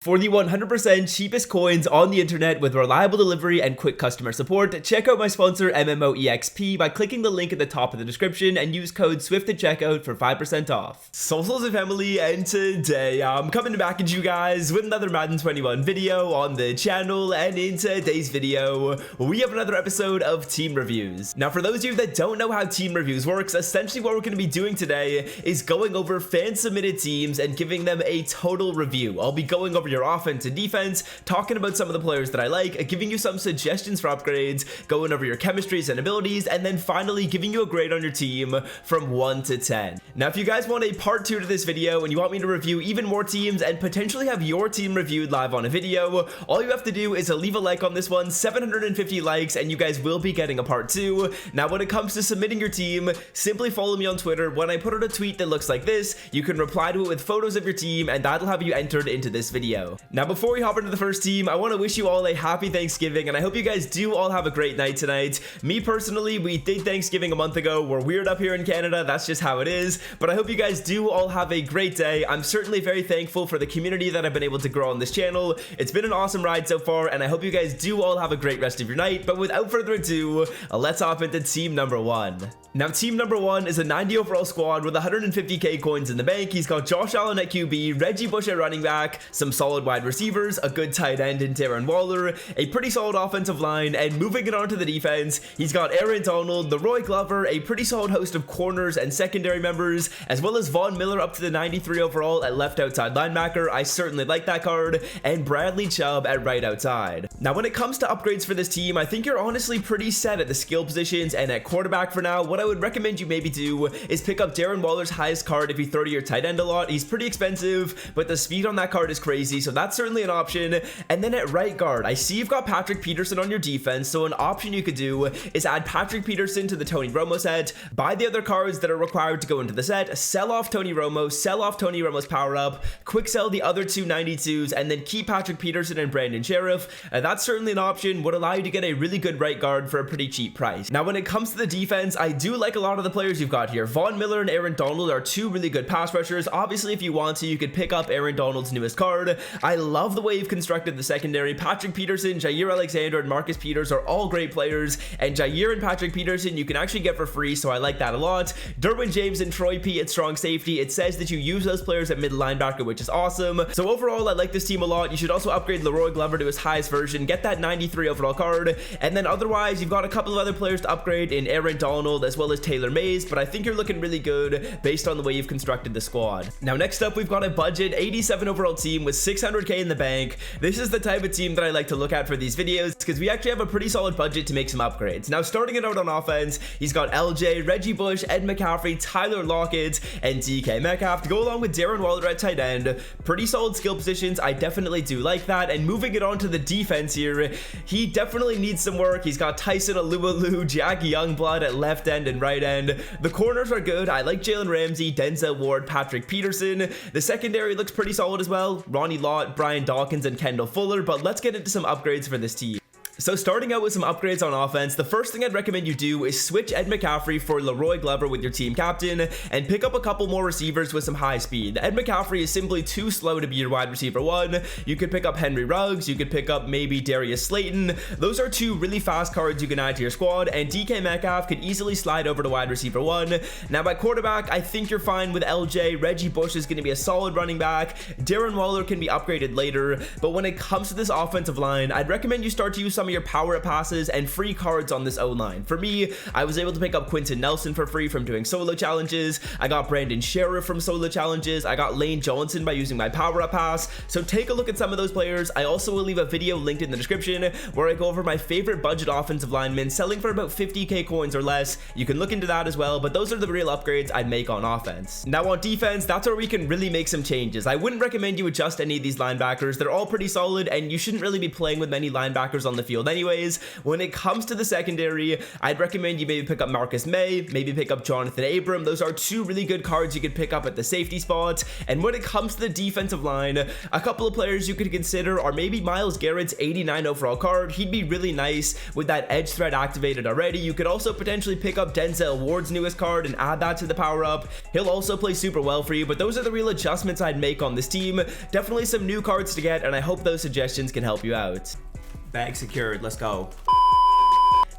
For the 100% cheapest coins on the internet with reliable delivery and quick customer support, check out my sponsor MMOEXP by clicking the link at the top of the description and use code SWIFT at checkout for 5% off. Socials and family, and today I'm coming back at you guys with another Madden 21 video on the channel, and in today's video we have another episode of team reviews. Now for those of you that don't know how team reviews works, essentially what we're going to be doing today is going over fan submitted teams and giving them a total review. I'll be going over your offense and defense, talking about some of the players that I like, giving you some suggestions for upgrades, going over your chemistries and abilities, and then finally giving you a grade on your team from 1 to 10. Now if you guys want a part 2 to this video and you want me to review even more teams and potentially have your team reviewed live on a video, all you have to do is leave a like on this one. 750 likes and you guys will be getting a part 2. Now when it comes to submitting your team, simply follow me on Twitter. When I put out a tweet that looks like this, you can reply to it with photos of your team and that'll have you entered into this video. Now before we hop into the first team, I want to wish you all a happy Thanksgiving and I hope you guys do all have a great night tonight. Me personally, we did Thanksgiving a month ago. We're weird up here in Canada, that's just how it is, but I hope you guys do all have a great day. I'm certainly very thankful for the community that I've been able to grow on this channel. It's been an awesome ride so far and I hope you guys do all have a great rest of your night. But without further ado, let's hop into team number 1. Now team number 1 is a 90 overall squad with 150k coins in the bank. He's got Josh Allen at QB, Reggie Bush at running back, some solid wide receivers, a good tight end in Darren Waller, a pretty solid offensive line, and moving it on to the defense, he's got Aaron Donald, Leroy Glover, a pretty solid host of corners and secondary members, as well as Von Miller up to the 93 overall at left outside linebacker. I certainly like that card, and Bradley Chubb at right outside. Now when it comes to upgrades for this team, I think you're honestly pretty set at the skill positions and at quarterback for now. What I would recommend you maybe do is pick up Darren Waller's highest card if you throw to your tight end a lot. He's pretty expensive, but the speed on that card is crazy, so that's certainly an option. And then at right guard, I see you've got Patrick Peterson on your defense, so an option you could do is add Patrick Peterson to the Tony Romo set, buy the other cards that are required to go into the set, sell off Tony Romo, sell off Tony Romo's power up, quick sell the other two 92s, and then keep Patrick Peterson and Brandon Sheriff. That's certainly an option, would allow you to get a really good right guard for a pretty cheap price. Now when it comes to the defense, I do like a lot of the players you've got here. Von Miller and Aaron Donald are two really good pass rushers. Obviously if you want to, you could pick up Aaron Donald's newest card. I love the way you've constructed the secondary. Patrick Peterson, Jair Alexander, and Marcus Peters are all great players, and Jair and Patrick Peterson you can actually get for free, so I like that a lot. Derwin James and Troy P at strong safety, it says that you use those players at middle linebacker, which is awesome. So overall I like this team a lot. You should also upgrade Leroy Glover to his highest version, get that 93 overall card, and then otherwise you've got a couple of other players to upgrade in Aaron Donald as well as Taylor Mays, but I think you're looking really good based on the way you've constructed the squad. Now next up we've got a budget 87 overall team with 600k in the bank. This is the type of team that I like to look at for these videos because we actually have a pretty solid budget to make some upgrades. Now starting it out on offense, he's got LJ, Reggie Bush, Ed McCaffrey, Tyler Lockett, and DK Metcalf to go along with Darren Waller at tight end. Pretty solid skill positions, I definitely do like that. And moving it on to the defense here, he definitely needs some work. He's got Tyson Alualu, Jack Youngblood at left end and right end. The corners are good. I like Jalen Ramsey, Denzel Ward, Patrick Peterson. The secondary looks pretty solid as well. Ronnie Lott, Brian Dawkins, and Kendall Fuller, but let's get into some upgrades for this team. So starting out with some upgrades on offense, the first thing I'd recommend you do is switch Ed McCaffrey for Leroy Glover with your team captain and pick up a couple more receivers with some high speed. Ed McCaffrey is simply too slow to be your wide receiver 1. You could pick up Henry Ruggs, you could pick up maybe Darius Slayton. Those are two really fast cards you can add to your squad, and DK Metcalf could easily slide over to wide receiver 1. Now by quarterback, I think you're fine with LJ. Reggie Bush is going to be a solid running back. Darren Waller can be upgraded later, but when it comes to this offensive line, I'd recommend you start to use some of your power up passes and free cards on this O-line. For me, I was able to pick up Quentin Nelson for free from doing solo challenges. I got Brandon Sheriff from solo challenges. I got Lane Johnson by using my power up pass. So take a look at some of those players. I also will leave a video linked in the description where I go over my favorite budget offensive linemen selling for about 50k coins or less. You can look into that as well, but those are the real upgrades I'd make on offense. Now on defense, that's where we can really make some changes. I wouldn't recommend you adjust any of these linebackers. They're all pretty solid and you shouldn't really be playing with many linebackers on the field field anyways. When it comes to the secondary, I'd recommend you maybe pick up Marcus May, maybe pick up Jonathan Abram. Those are two really good cards you could pick up at the safety spot. And when it comes to the defensive line, a couple of players you could consider are maybe Myles Garrett's 89 overall card. He'd be really nice with that edge threat activated already. You could also potentially pick up Denzel Ward's newest card and add that to the power up. He'll also play super well for you, but those are the real adjustments I'd make on this team. Definitely some new cards to get, and I hope those suggestions can help you out. Bag secured, let's go.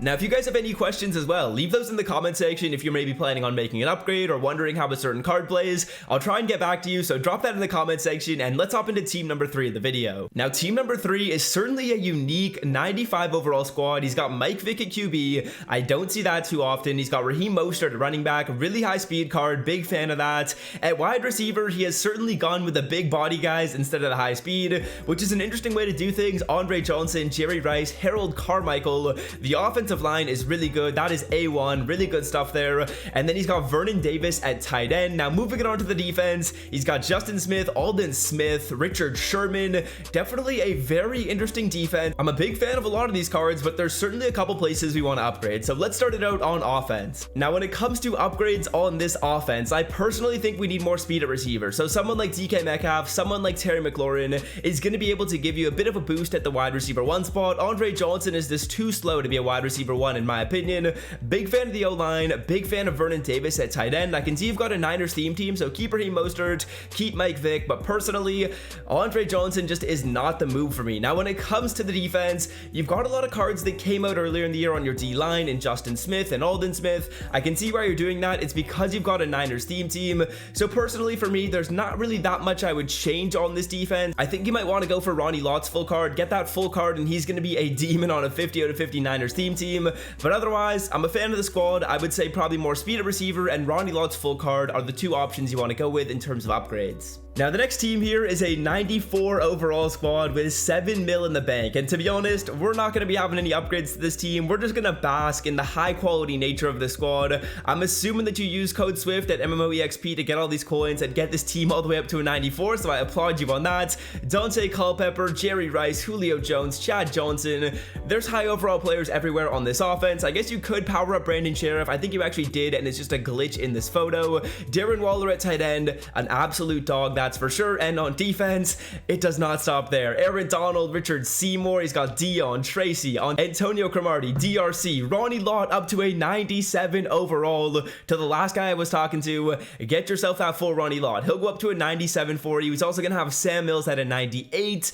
Now, if you guys have any questions as well, leave those in the comment section. If you're maybe planning on making an upgrade or wondering how a certain card plays, I'll try and get back to you, so drop that in the comment section, and let's hop into team number 3 of the video. Now, team number 3 is certainly a unique 95 overall squad. He's got Mike Vick at QB. I don't see that too often. He's got Raheem Mostert at running back, a really high speed card, big fan of that. At wide receiver, he has certainly gone with the big body guys instead of the high speed, which is an interesting way to do things. Andre Johnson, Jerry Rice, Harold Carmichael. The offensive line is really good. That is A1, really good stuff there. And then he's got Vernon Davis at tight end. Now, moving it on to the defense, he's got Justin Smith, Aldon Smith, Richard Sherman. Definitely a very interesting defense. I'm a big fan of a lot of these cards, but there's certainly a couple places we want to upgrade. So let's start it out on offense. Now, when it comes to upgrades on this offense, I personally think we need more speed at receiver. So someone like DK Metcalf, someone like Terry McLaurin is going to be able to give you a bit of a boost at the wide receiver 1 spot. Andre Johnson is just too slow to be a wide receiver 1 in my opinion. Big fan of the O-line, big fan of Vernon Davis at tight end. I can see you've got a Niners theme team, so keep Raheem Mostert, keep Mike Vick, but personally, Andre Johnson just is not the move for me. Now, when it comes to the defense, you've got a lot of cards that came out earlier in the year on your D-line in Justin Smith and Aldon Smith. I can see why you're doing that. It's because you've got a Niners theme team. So personally, for me, there's not really that much I would change on this defense. I think you might want to go for Ronnie Lott's full card, get that full card, and he's going to be a demon on a 50 out of 50 Niners theme team. But otherwise, I'm a fan of the squad. I would say probably more speed at receiver and Ronnie Lott's full card are the two options you want to go with in terms of upgrades. Now, the next team here is a 94 overall squad with 7 mil in the bank. And to be honest, we're not going to be having any upgrades to this team. We're just going to bask in the high quality nature of the squad. I'm assuming that you use code SWIFT at MMOEXP to get all these coins and get this team all the way up to a 94. So I applaud you on that. Dante Culpepper, Jerry Rice, Julio Jones, Chad Johnson. There's high overall players everywhere on this offense. I guess you could power up Brandon Sheriff. I think you actually did, and it's just a glitch in this photo. Darren Waller at tight end, an absolute dog, that's for sure. And on defense, it does not stop there. Aaron Donald, Richard Seymour, he's got Dion Tracy, on Antonio Cromartie, DRC, Ronnie Lott up to a 97 overall. To the last guy I was talking to, get yourself that full Ronnie Lott. He'll go up to a 97 for you. He's also going to have Sam Mills at a 98.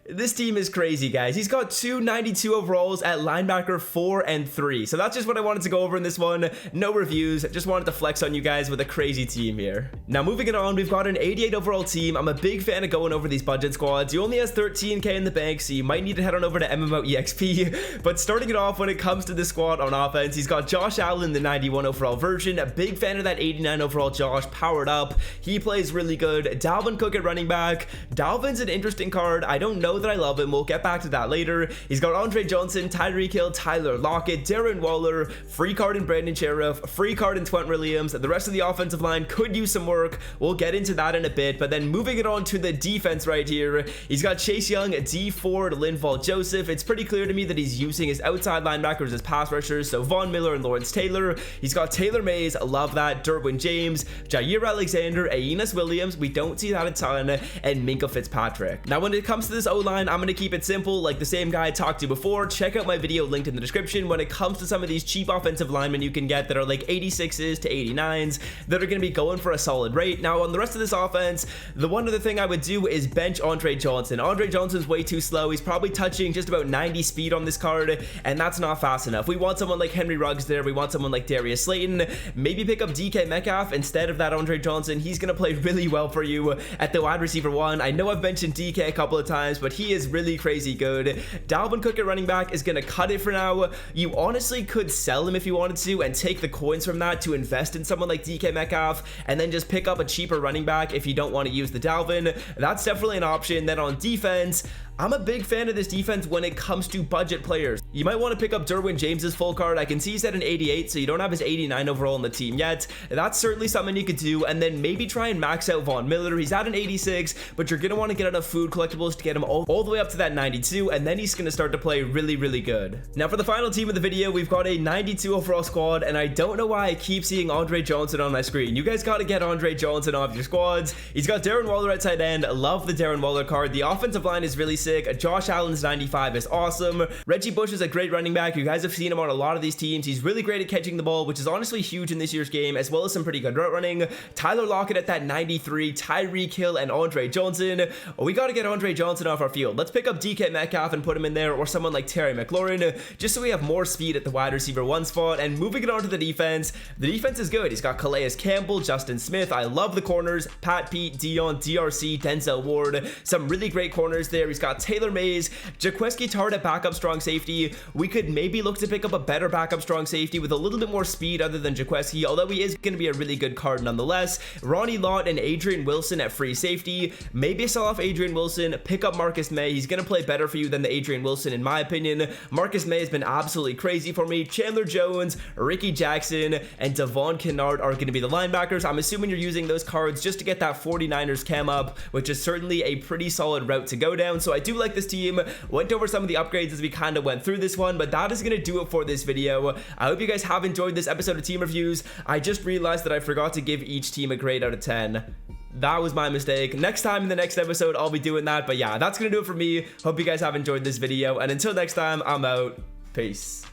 This team is crazy, guys. He's got 292 overalls at linebacker 4 and 3. So that's just what I wanted to go over in this one. No reviews. Just wanted to flex on you guys with a crazy team here. Now, moving it on, we've got an 88 overall team. I'm a big fan of going over these budget squads. He only has 13k in the bank, so you might need to head on over to MMOEXP. But starting it off, when it comes to this squad on offense, he's got Josh Allen, the 91 overall version. A big fan of that 89 overall Josh, powered up. He plays really good. Dalvin Cook at running back. Dalvin's an interesting card. I don't know that I love him. We'll get back to that later. He's got Andre Johnson, Tyreek Hill, Tyler Lockett, Darren Waller, free card in Brandon Sheriff, free card in Trent Williams. The rest of the offensive line could use some work. We'll get into that in a bit, but then moving it on to the defense right here, he's got Chase Young, D Ford, Linval Joseph. It's pretty clear to me that he's using his outside linebackers as pass rushers, so Von Miller and Lawrence Taylor. He's got Taylor Mays, love that, Derwin James, Jair Alexander, Aeneas Williams, we don't see that a ton, and Minkah Fitzpatrick. Now, when it comes to this O-line, I'm going to keep it simple, like the same guy I talked to before. Check out my video linked in the description. When it comes to some of these cheap offensive linemen you can get that are like 86s to 89s that are going to be going for a solid rate. Now, on the rest of this offense, the one other thing I would do is bench Andre Johnson. Andre Johnson's way too slow. He's probably touching just about 90 speed on this card, and that's not fast enough. We want someone like Henry Ruggs there. We want someone like Darius Slayton. Maybe pick up DK Metcalf instead of that Andre Johnson. He's going to play really well for you at the wide receiver 1. I know I've mentioned DK a couple of times, but he is really crazy good. Dalvin Cook at running back is going to cut it for now. You honestly could sell him if you wanted to and take the coins from that to invest in someone like DK Metcalf and then just pick up a cheaper running back if you don't want to use the Dalvin. That's definitely an option. Then on defense, I'm a big fan of this defense when it comes to budget players. You might want to pick up Derwin James's full card. I can see he's at an 88, so you don't have his 89 overall in the team yet. That's certainly something you could do, and then maybe try and max out Von Miller. He's at an 86, but you're going to want to get enough food collectibles to get him all the way up to that 92, and then he's going to start to play really, really good. Now, for the final team of the video, we've got a 92 overall squad, and I don't know why I keep seeing Andre Johnson on my screen. You guys got to get Andre Johnson off your squads. He's got Darren Waller at tight end. Love the Darren Waller card. The offensive line is really sick. Josh Allen's 95 is awesome. Reggie Bush is a great running back. You guys have seen him on a lot of these teams. He's really great at catching the ball, which is honestly huge in this year's game, as well as some pretty good route running. Tyler Lockett at that 93, Tyreek Hill, and Andre Johnson. We got to get Andre Johnson off our field. Let's pick up DK Metcalf and put him in there, or someone like Terry McLaurin, just so we have more speed at the wide receiver 1 spot. And moving it on to the defense is good. He's got Calais Campbell, Justin Smith. I love the corners. Pat Pete, Dion, DRC, Denzel Ward. Some really great corners there. He's got Taylor Mays, Jaquiski Tart at backup strong safety. We could maybe look to pick up a better backup strong safety with a little bit more speed other than Jaquiski, although he is going to be a really good card nonetheless. Ronnie Lott and Adrian Wilson at free safety. Maybe sell off Adrian Wilson, pick up Marcus May. He's going to play better for you than the Adrian Wilson in my opinion. Marcus May has been absolutely crazy for me. Chandler Jones, Ricky Jackson, and Devon Kennard are going to be the linebackers. I'm assuming you're using those cards just to get that 49ers cam up, which is certainly a pretty solid route to go down. So I do like this team. Went over some of the upgrades as we kind of went through this one, but that is going to do it for this video. I hope you guys have enjoyed this episode of Team Reviews. I just realized that I forgot to give each team a grade out of 10. That was my mistake. Next time in the next episode, I'll be doing that. But yeah, that's going to do it for me. Hope you guys have enjoyed this video. And until next time, I'm out. Peace.